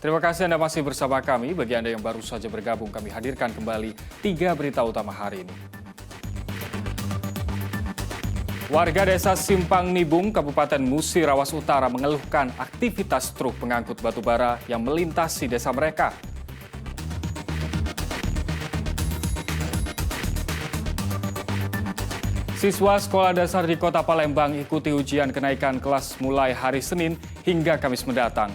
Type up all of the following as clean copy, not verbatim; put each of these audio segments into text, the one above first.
Terima kasih Anda masih bersama kami. Bagi Anda yang baru saja bergabung, kami hadirkan kembali 3 berita utama hari ini. Warga desa Simpang Nibung, Kabupaten Musirawas Utara mengeluhkan aktivitas truk pengangkut batu bara yang melintasi desa mereka. Siswa sekolah dasar di Kota Palembang ikuti ujian kenaikan kelas mulai hari Senin hingga Kamis mendatang.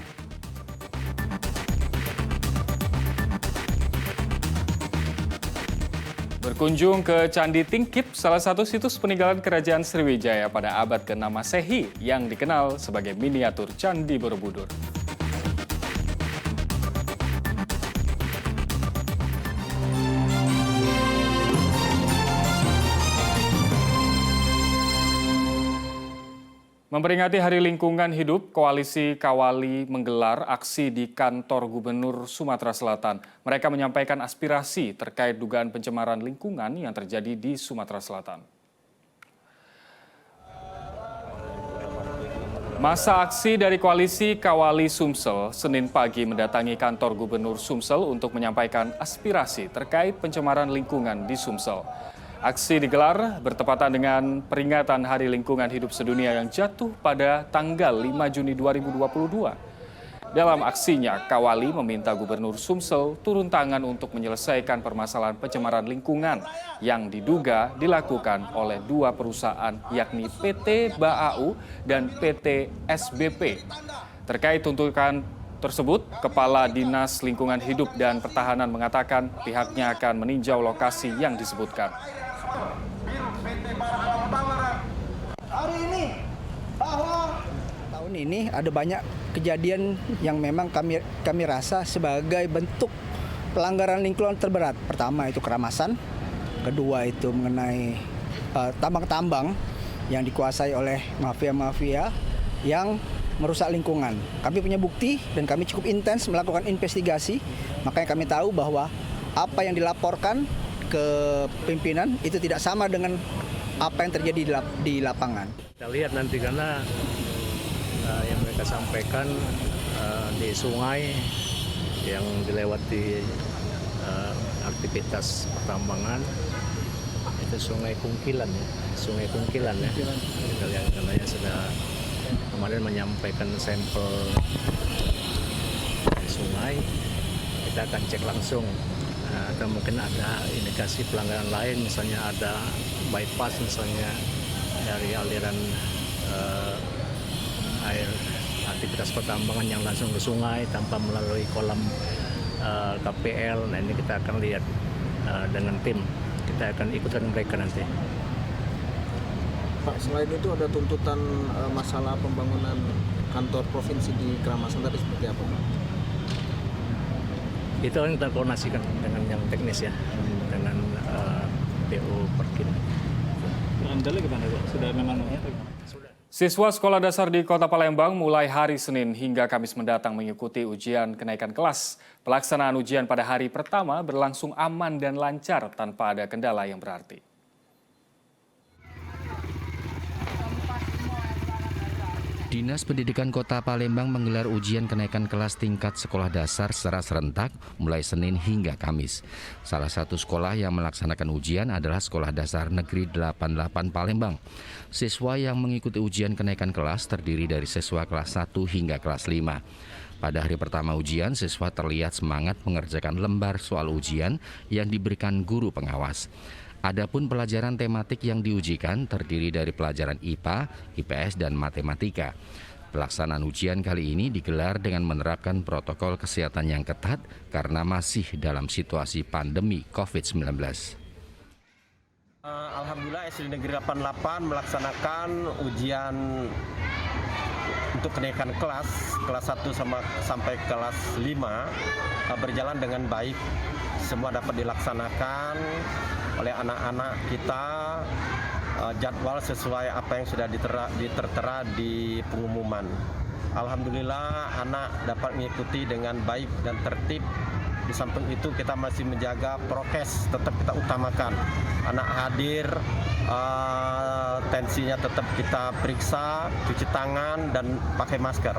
Berkunjung ke Candi Tingkip, salah satu situs peninggalan Kerajaan Sriwijaya pada abad ke-6 Masehi yang dikenal sebagai miniatur Candi Borobudur. Memperingati Hari Lingkungan Hidup, Koalisi Kawali menggelar aksi di kantor Gubernur Sumatera Selatan. Mereka menyampaikan aspirasi terkait dugaan pencemaran lingkungan yang terjadi di Sumatera Selatan. Masa aksi dari Koalisi Kawali Sumsel Senin pagi mendatangi kantor Gubernur Sumsel untuk menyampaikan aspirasi terkait pencemaran lingkungan di Sumsel. Aksi digelar bertepatan dengan peringatan Hari Lingkungan Hidup Sedunia yang jatuh pada tanggal 5 Juni 2022. Dalam aksinya, Kawali meminta Gubernur Sumsel turun tangan untuk menyelesaikan permasalahan pencemaran lingkungan yang diduga dilakukan oleh 2 perusahaan yakni PT BAU dan PT SBP. Terkait tuntutan tersebut, Kepala Dinas Lingkungan Hidup dan Pertahanan mengatakan pihaknya akan meninjau lokasi yang disebutkan. Hari ini bahwa tahun ini ada banyak kejadian yang memang kami rasa sebagai bentuk pelanggaran lingkungan terberat. Pertama itu keramasan, kedua itu mengenai tambang-tambang yang dikuasai oleh mafia-mafia yang merusak lingkungan. Kami punya bukti dan kami cukup intens melakukan investigasi, makanya kami tahu bahwa apa yang dilaporkan ke pimpinan itu tidak sama dengan apa yang terjadi di lapangan. Kita lihat nanti karena yang mereka sampaikan di sungai yang dilewati aktivitas pertambangan itu Sungai Kungkilan ya, Kita lihat katanya sudah kemarin menyampaikan sampel dari sungai, kita akan cek langsung. Atau mungkin ada indikasi pelanggaran lain, misalnya ada bypass misalnya dari aliran air aktivitas pertambangan yang langsung ke sungai tanpa melalui kolam KPL. Nah ini kita akan lihat dengan tim, kita akan ikutkan mereka nanti. Pak, selain itu ada tuntutan masalah pembangunan kantor provinsi di Keramasan tadi seperti apa, Pak? Itu yang kita koordinasikan dengan yang teknis ya, dengan PO Perkin. Andalnya gimana Pak? Sudah memang Sudah. Siswa sekolah dasar di Kota Palembang mulai hari Senin hingga Kamis mendatang mengikuti ujian kenaikan kelas. Pelaksanaan ujian pada hari pertama berlangsung aman dan lancar tanpa ada kendala yang berarti. Dinas Pendidikan Kota Palembang menggelar ujian kenaikan kelas tingkat sekolah dasar secara serentak mulai Senin hingga Kamis. Salah satu sekolah yang melaksanakan ujian adalah Sekolah Dasar Negeri 88 Palembang. Siswa yang mengikuti ujian kenaikan kelas terdiri dari siswa kelas 1 hingga kelas 5. Pada hari pertama ujian, siswa terlihat semangat mengerjakan lembar soal ujian yang diberikan guru pengawas. Adapun pelajaran tematik yang diujikan terdiri dari pelajaran IPA, IPS, dan matematika. Pelaksanaan ujian kali ini digelar dengan menerapkan protokol kesehatan yang ketat karena masih dalam situasi pandemi COVID-19. Alhamdulillah SD Negeri 88 melaksanakan ujian untuk kenaikan kelas 1 sampai kelas 5 berjalan dengan baik. Semua dapat dilaksanakan oleh anak-anak kita, jadwal sesuai apa yang sudah ditertera di pengumuman. Alhamdulillah anak dapat mengikuti dengan baik dan tertib Di samping itu kita masih menjaga prokes, tetap kita utamakan. Anak hadir, tensinya tetap kita periksa, cuci tangan dan pakai masker.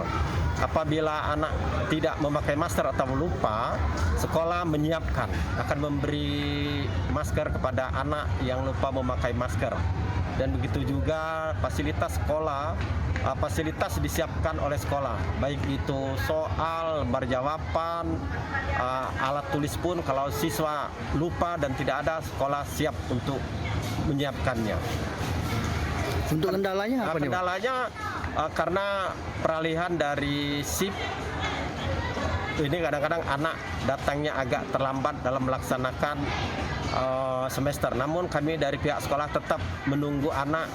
Apabila anak tidak memakai masker atau lupa, sekolah menyiapkan akan memberi masker kepada anak yang lupa memakai masker. Dan begitu juga fasilitas sekolah, fasilitas disiapkan oleh sekolah, baik itu soal, lembar jawaban, alat tulis pun kalau siswa lupa dan tidak ada, sekolah siap untuk menyiapkannya. Untuk kendalanya apa nih, Pak? Kendalanya karena peralihan dari shift, ini kadang-kadang anak datangnya agak terlambat dalam melaksanakan semester. Namun kami dari pihak sekolah tetap menunggu anak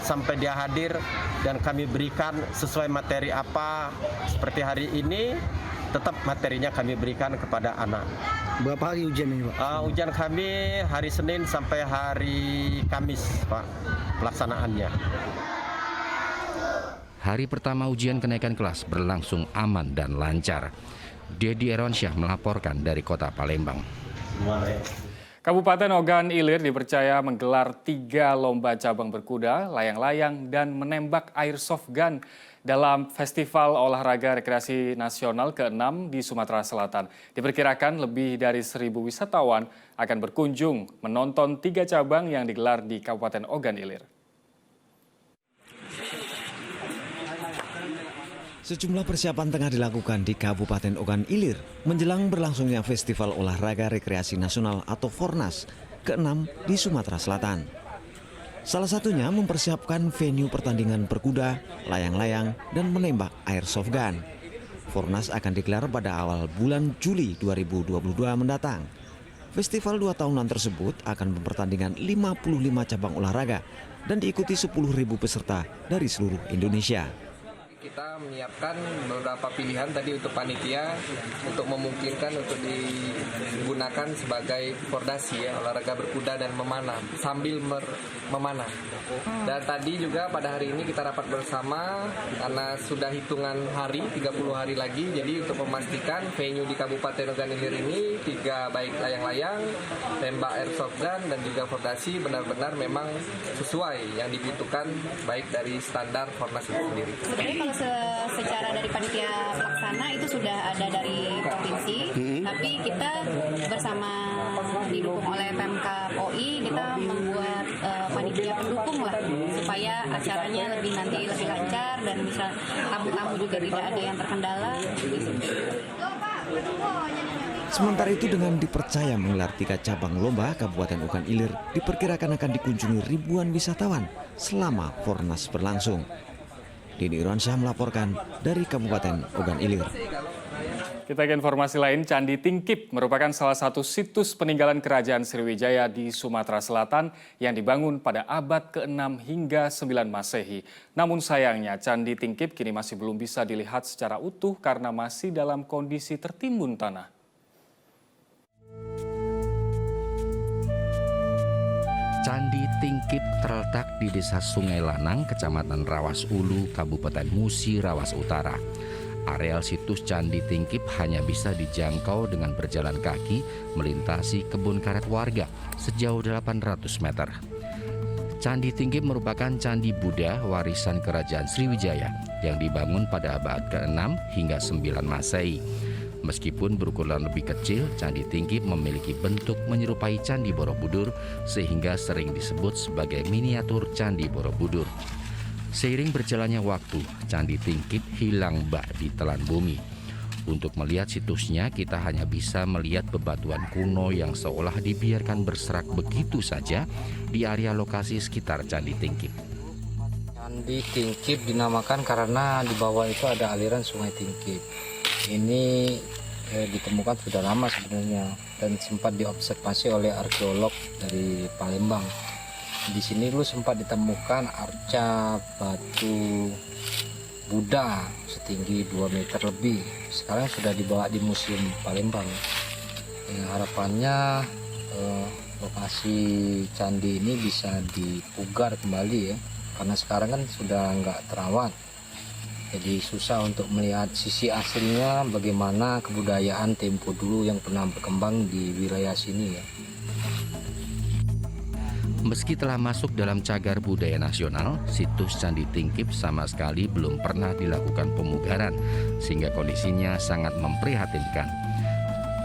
sampai dia hadir dan kami berikan sesuai materi apa. Seperti hari ini tetap materinya kami berikan kepada anak. Berapa hari ujian ini, Pak? Ujian kami hari Senin sampai hari Kamis, Pak, pelaksanaannya. Hari pertama ujian kenaikan kelas berlangsung aman dan lancar. Dedi Eronsyah melaporkan dari Kota Palembang. Kabupaten Ogan Ilir dipercaya menggelar 3 lomba cabang berkuda, layang-layang, dan menembak airsoft gun dalam Festival Olahraga Rekreasi Nasional ke-6 di Sumatera Selatan. Diperkirakan lebih dari 1.000 wisatawan akan berkunjung menonton 3 cabang yang digelar di Kabupaten Ogan Ilir. Sejumlah persiapan tengah dilakukan di Kabupaten Ogan Ilir menjelang berlangsungnya Festival Olahraga Rekreasi Nasional atau Fornas ke-6 di Sumatera Selatan. Salah satunya mempersiapkan venue pertandingan berkuda, layang-layang, dan menembak airsoft gun. Fornas akan digelar pada awal bulan Juli 2022 mendatang. Festival 2 tahunan tersebut akan mempertandingkan 55 cabang olahraga dan diikuti 10.000 peserta dari seluruh Indonesia. Kita menyiapkan beberapa pilihan tadi untuk panitia untuk memungkinkan untuk digunakan sebagai fordasi ya, olahraga berkuda dan memanah sambil memanah. Dan tadi juga pada hari ini kita rapat bersama karena sudah hitungan hari 30 hari lagi, jadi untuk memastikan venue di Kabupaten Ogan Ilir ini 3 baik layang-layang, tembak airsoft gun dan juga fordasi benar-benar memang sesuai yang dibutuhkan baik dari standar Fornas itu sendiri. Secara dari panitia pelaksana itu sudah ada dari provinsi, tapi kita bersama didukung oleh Pemkab OI, kita membuat panitia pendukung lah supaya acaranya lebih lancar dan bisa tamu-tamu juga tidak ada yang terkendala. Sementara itu dengan dipercaya menggelar 3 cabang lomba, Kabupaten Ogan Ilir diperkirakan akan dikunjungi ribuan wisatawan selama Fornas berlangsung. Dedi Eronsyah melaporkan dari Kabupaten Ogan Ilir. Kita ke informasi lain, Candi Tingkip merupakan salah satu situs peninggalan Kerajaan Sriwijaya di Sumatera Selatan yang dibangun pada abad ke-6 hingga 9 Masehi. Namun sayangnya Candi Tingkip kini masih belum bisa dilihat secara utuh karena masih dalam kondisi tertimbun tanah. Candi Tingkip terletak di Desa Sungai Lanang, Kecamatan Rawas Ulu, Kabupaten Musi, Rawas Utara. Areal situs Candi Tingkip hanya bisa dijangkau dengan berjalan kaki melintasi kebun karet warga sejauh 800 meter. Candi Tingkip merupakan candi Buddha warisan Kerajaan Sriwijaya yang dibangun pada abad ke-6 hingga 9 Masehi. Meskipun berukuran lebih kecil, Candi Tingkip memiliki bentuk menyerupai Candi Borobudur sehingga sering disebut sebagai miniatur Candi Borobudur. Seiring berjalannya waktu, Candi Tingkip hilang bak di telan bumi. Untuk melihat situsnya, kita hanya bisa melihat bebatuan kuno yang seolah dibiarkan berserak begitu saja di area lokasi sekitar Candi Tingkip. Candi Tingkip dinamakan karena di bawah itu ada aliran Sungai Tingkip. Ini ditemukan sudah lama sebenarnya dan sempat diobservasi oleh arkeolog dari Palembang. Di sini dulu sempat ditemukan arca batu Buddha setinggi 2 meter lebih. Sekarang sudah dibawa di Museum Palembang. Harapannya lokasi candi ini bisa dipugar kembali ya, karena sekarang kan sudah nggak terawat. Jadi susah untuk melihat sisi aslinya bagaimana kebudayaan tempo dulu yang pernah berkembang di wilayah sini ya. Meski telah masuk dalam cagar budaya nasional, situs Candi Tingkip sama sekali belum pernah dilakukan pemugaran, sehingga kondisinya sangat memprihatinkan.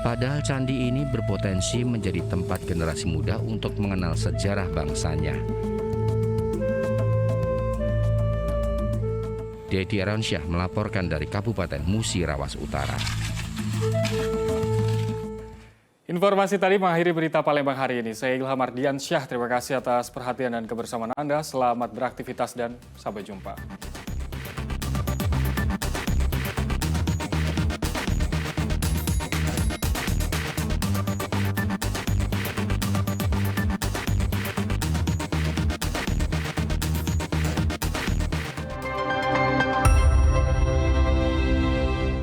Padahal candi ini berpotensi menjadi tempat generasi muda untuk mengenal sejarah bangsanya. Dedi Aransyah melaporkan dari Kabupaten Musirawas Utara. Informasi tadi mengakhiri berita Palembang hari ini. Saya Ilham Ardiansyah, terima kasih atas perhatian dan kebersamaan Anda. Selamat beraktivitas dan sampai jumpa.